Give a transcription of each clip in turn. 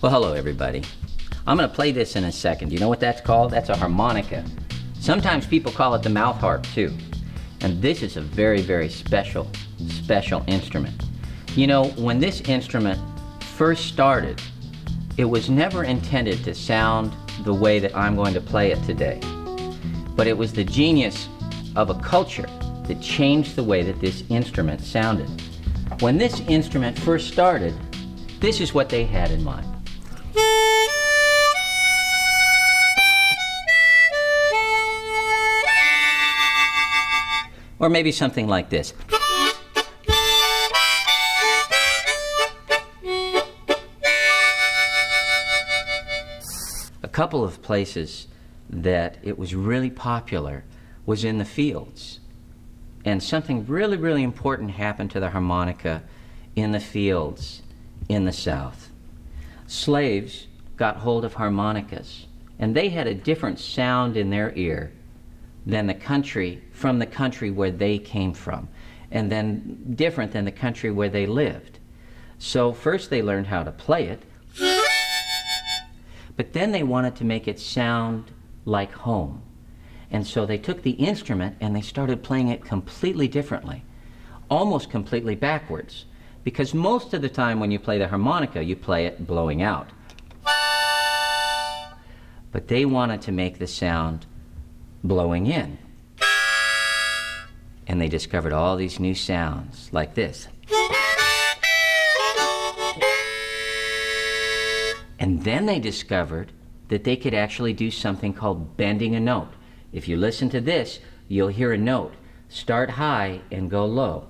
Well, hello everybody. I'm going to play this in a second. Do you know what that's called? That's a harmonica. Sometimes people call it the mouth harp too. And this is a very, very special instrument. You know, when this instrument first started, it was never intended to sound the way that I'm going to play it today. But it was the genius of a culture that changed the way that this instrument sounded. When this instrument first started, this is what they had in mind. Or maybe something like this. A couple of places that it was really popular was in the fields. And something really, really important happened to the harmonica in the fields in the South. Slaves got hold of harmonicas, and they had a different sound in their ear than from the country where they came from, and then different than the country where they lived. So first they learned how to play it, but then they wanted to make it sound like home. And so they took the instrument and they started playing it completely differently, almost completely backwards, because most of the time when you play the harmonica, you play it blowing out. But they wanted to make the sound blowing in. And they discovered all these new sounds, like this. And then they discovered that they could actually do something called bending a note. If you listen to this, you'll hear a note start high and go low.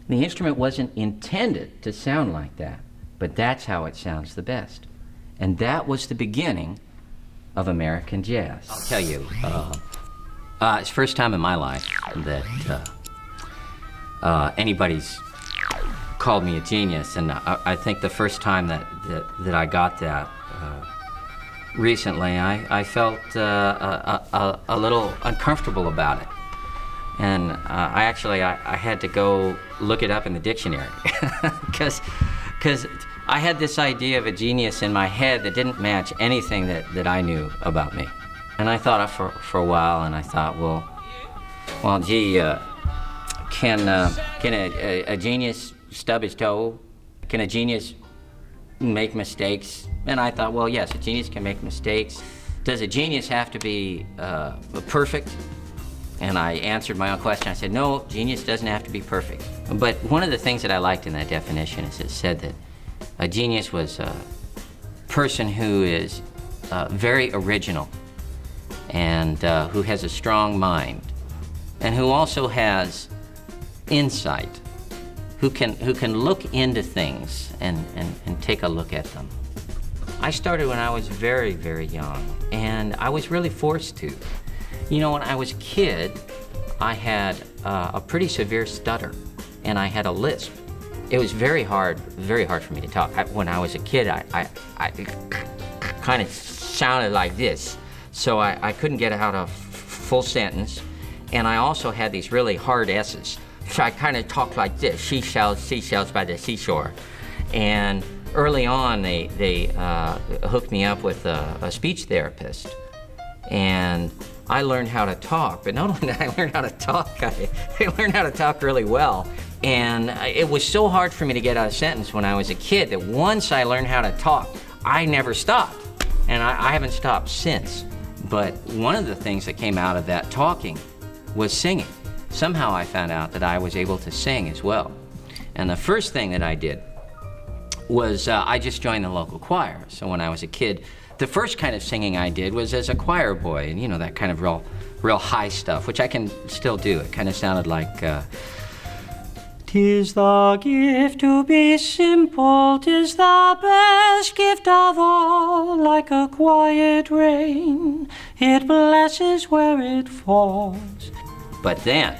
The instrument wasn't intended to sound like that, but that's how it sounds the best. And that was the beginning of American jazz. I'll tell you, it's the first time in my life that anybody's called me a genius, and I think the first time that I got that recently, I felt a little uncomfortable about it. And I had to go look it up in the dictionary because I had this idea of a genius in my head that didn't match anything that I knew about me. And I thought for a while, and I thought, well, gee, can a genius stub his toe? Can a genius make mistakes? And I thought, well, yes, a genius can make mistakes. Does a genius have to be perfect? And I answered my own question. I said, no, genius doesn't have to be perfect. But one of the things that I liked in that definition is it said that a genius was a person who is very original and who has a strong mind and who also has insight, who can look into things and take a look at them. I started when I was very, very young, and I was really forced to. You know, when I was a kid, I had a pretty severe stutter, and I had a lisp. It was very hard for me to talk. When I was a kid, I kind of sounded like this, so I couldn't get out a full sentence, and I also had these really hard S's. So I kind of talked like this: seashells by the seashore. And early on, they hooked me up with a speech therapist, and I learned how to talk, but not only did I learn how to talk, I learned how to talk really well. And it was so hard for me to get out a sentence when I was a kid that once I learned how to talk, I never stopped. And I haven't stopped since. But one of the things that came out of that talking was singing. Somehow I found out that I was able to sing as well. And the first thing that I did was I just joined the local choir. So when I was a kid, the first kind of singing I did was as a choir boy, and you know, that kind of real high stuff, which I can still do. It kind of sounded like, "'Tis the gift to be simple, 'tis the best gift of all, like a quiet rain, it blesses where it falls." But then,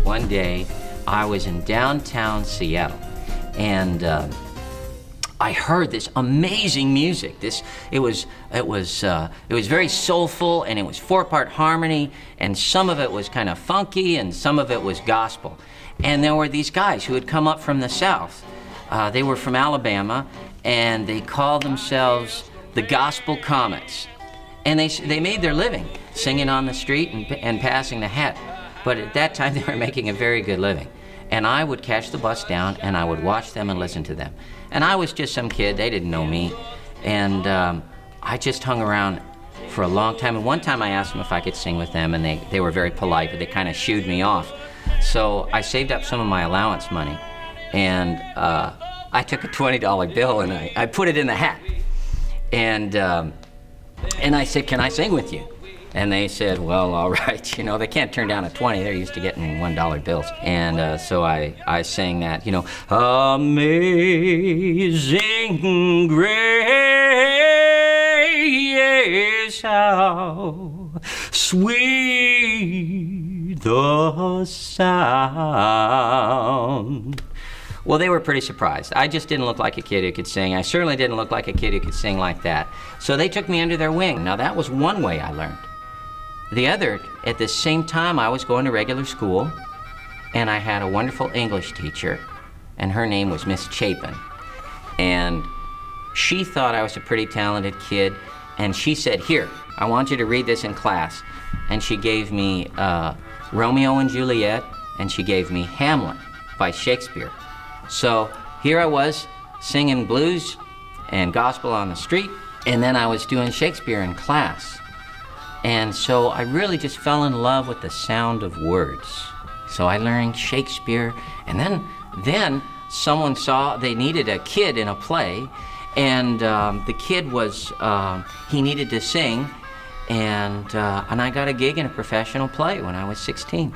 one day, I was in downtown Seattle, and I heard this amazing music. It was very soulful, and it was 4-part harmony, and some of it was kind of funky, and some of it was gospel. And there were these guys who had come up from the South. They were from Alabama, and they called themselves the Gospel Comets. And they made their living singing on the street and passing the hat. But at that time, they were making a very good living. And I would catch the bus down, and I would watch them and listen to them. And I was just some kid, they didn't know me. And I just hung around for a long time. And one time I asked them if I could sing with them, and they were very polite, but they kind of shooed me off. So I saved up some of my allowance money, and I took a $20 bill and I put it in the hat. And I said, "Can I sing with you?" And they said, "Well, all right." You know, they can't turn down a 20. They're used to getting $1 bills. And so I sang that, you know, "Amazing grace, how sweet the sound." Well, they were pretty surprised. I just didn't look like a kid who could sing. I certainly didn't look like a kid who could sing like that. So they took me under their wing. Now, that was one way I learned. The other, at the same time, I was going to regular school, and I had a wonderful English teacher, and her name was Miss Chapin. And she thought I was a pretty talented kid, and she said, "Here, I want you to read this in class." And she gave me Romeo and Juliet, and she gave me Hamlet by Shakespeare. So here I was singing blues and gospel on the street, and then I was doing Shakespeare in class. And so I really just fell in love with the sound of words. So I learned Shakespeare, and then someone saw they needed a kid in a play, and the kid was, he needed to sing, and I got a gig in a professional play when I was 16.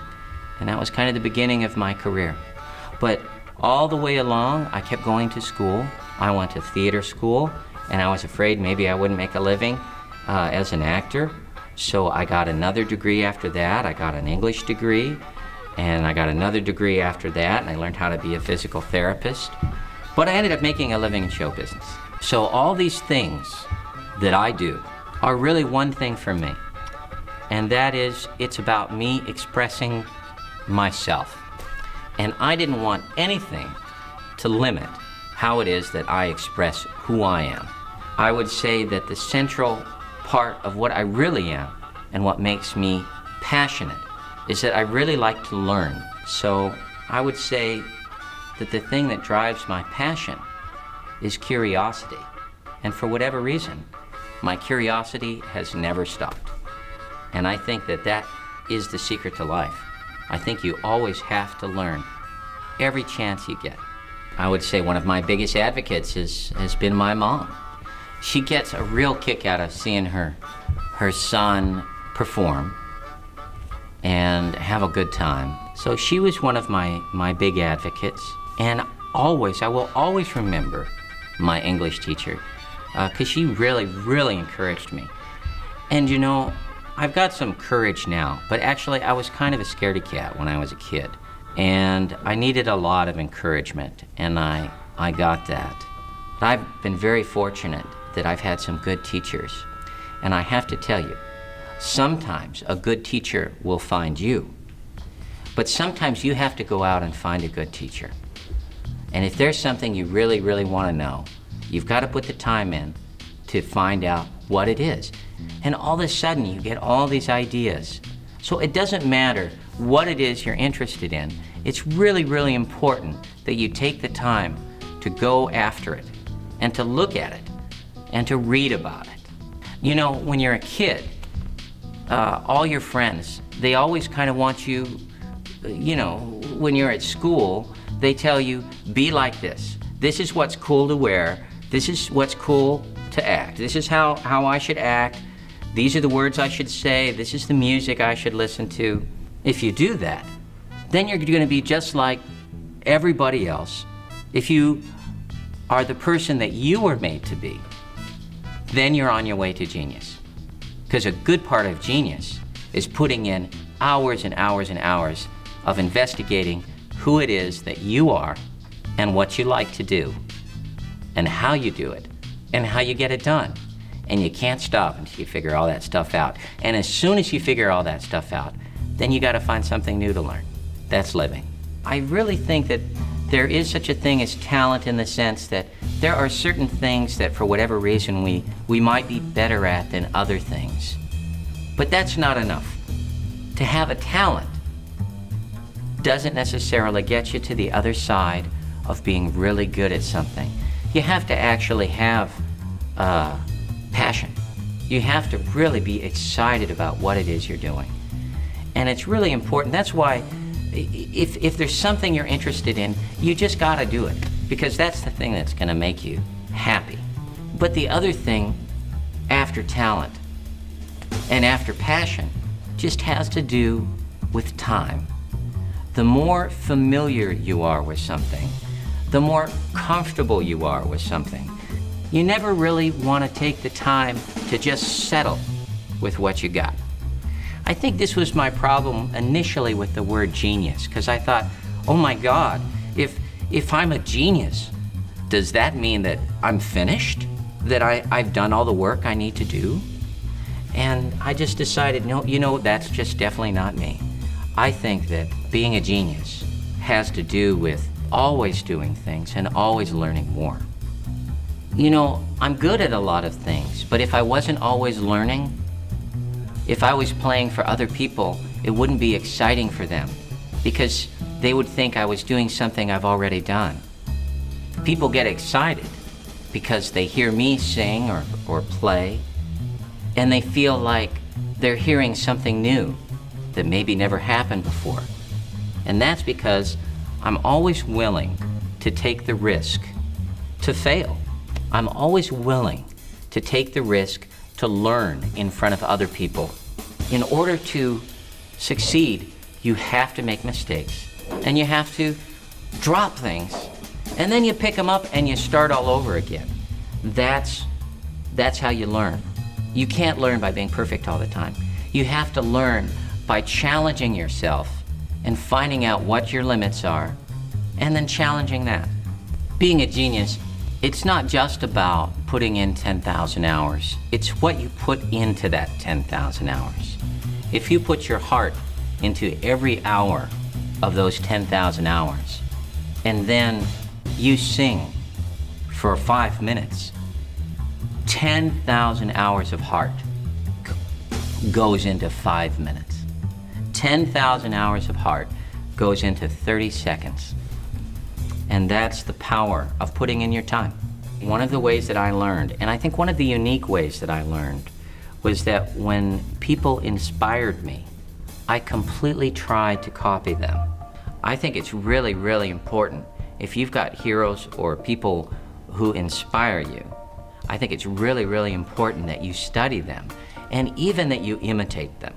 And that was kind of the beginning of my career. But all the way along, I kept going to school. I went to theater school, and I was afraid maybe I wouldn't make a living as an actor. So I got another degree after that. I got an English degree, and I got another degree after that, and I learned how to be a physical therapist. But I ended up making a living in show business. So all these things that I do are really one thing for me, and that is, it's about me expressing myself. And I didn't want anything to limit how it is that I express who I am. I would say that the central part of what I really am and what makes me passionate is that I really like to learn. So I would say that the thing that drives my passion is curiosity. And for whatever reason, my curiosity has never stopped. And I think that that is the secret to life. I think you always have to learn every chance you get. I would say one of my biggest advocates has been my mom. She gets a real kick out of seeing her son perform and have a good time. So she was one of my big advocates. And I will always remember my English teacher, because she really, really encouraged me. And you know, I've got some courage now, but actually I was kind of a scaredy cat when I was a kid. And I needed a lot of encouragement, and I got that. But I've been very fortunate that I've had some good teachers. And I have to tell you, sometimes a good teacher will find you, but sometimes you have to go out and find a good teacher. And if there's something you really, really want to know, you've got to put the time in to find out what it is. And all of a sudden, you get all these ideas. So it doesn't matter what it is you're interested in. It's really, really important that you take the time to go after it and to look at it and to read about it. You know, when you're a kid, all your friends, they always kind of want you, you know, when you're at school, they tell you, be like this. This is what's cool to wear. This is what's cool to act. This is how I should act. These are the words I should say. This is the music I should listen to. If you do that, then you're going to be just like everybody else. If you are the person that you were made to be, then you're on your way to genius. Because a good part of genius is putting in hours and hours and hours of investigating who it is that you are and what you like to do. and how you do it and how you get it done. And you can't stop until you figure all that stuff out. And as soon as you figure all that stuff out, then you got to find something new to learn. That's living. I really think that there is such a thing as talent in the sense that there are certain things that for whatever reason we might be better at than other things. But that's not enough. To have a talent doesn't necessarily get you to the other side of being really good at something. You have to actually have passion. You have to really be excited about what it is you're doing. And it's really important. That's why if there's something you're interested in, you just gotta do it, because that's the thing that's gonna make you happy. But the other thing after talent and after passion just has to do with time. The more familiar you are with something, the more comfortable you are with something, you never really want to take the time to just settle with what you got. I think this was my problem initially with the word genius, because I thought, oh my God, if I'm a genius, does that mean that I'm finished? That I've done all the work I need to do? And I just decided, no, you know, that's just definitely not me. I think that being a genius has to do with always doing things and always learning more. You know, I'm good at a lot of things, but if I wasn't always learning, if I was playing for other people, it wouldn't be exciting for them, because they would think I was doing something I've already done. People get excited because they hear me sing or play, and they feel like they're hearing something new that maybe never happened before. And that's because I'm always willing to take the risk to fail. I'm always willing to take the risk to learn in front of other people. In order to succeed, you have to make mistakes, and you have to drop things, and then you pick them up and you start all over again. That's how you learn. You can't learn by being perfect all the time. You have to learn by challenging yourself and finding out what your limits are, and then challenging that. Being a genius, it's not just about putting in 10,000 hours. It's what you put into that 10,000 hours. If you put your heart into every hour of those 10,000 hours, and then you sing for 5 minutes, 10,000 hours of heart goes into 5 minutes. 10,000 hours of heart goes into 30 seconds. And that's the power of putting in your time. One of the ways that I learned, and I think one of the unique ways that I learned, was that when people inspired me, I completely tried to copy them. I think it's really, really important. If you've got heroes or people who inspire you, I think it's really, really important that you study them, and even that you imitate them.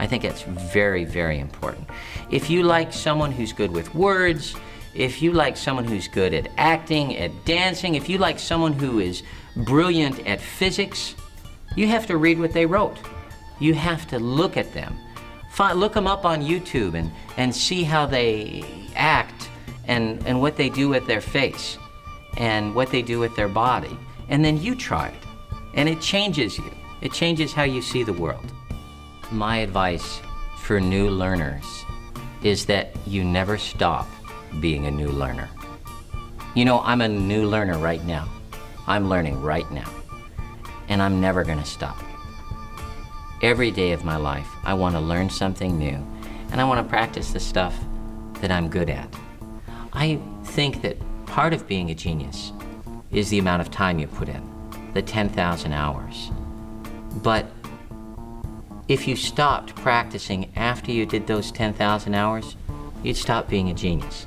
I think it's very, very important. If you like someone who's good with words, if you like someone who's good at acting, at dancing, if you like someone who is brilliant at physics, you have to read what they wrote. You have to look at them. Look them up on YouTube and see how they act and what they do with their face and what they do with their body. And then you try it. And it changes you. It changes how you see the world. My advice for new learners is that you never stop being a new learner. You know, I'm a new learner right now. I'm learning right now. And I'm never gonna stop. Every day of my life, I want to learn something new, and I want to practice the stuff that I'm good at. I think that part of being a genius is the amount of time you put in, the 10,000 hours. But if you stopped practicing after you did those 10,000 hours, you'd stop being a genius.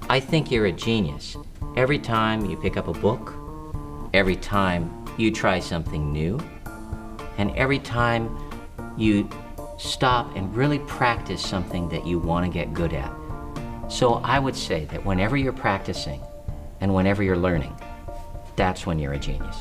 I think you're a genius every time you pick up a book, every time you try something new, and every time you stop and really practice something that you want to get good at. So I would say that whenever you're practicing and whenever you're learning, that's when you're a genius.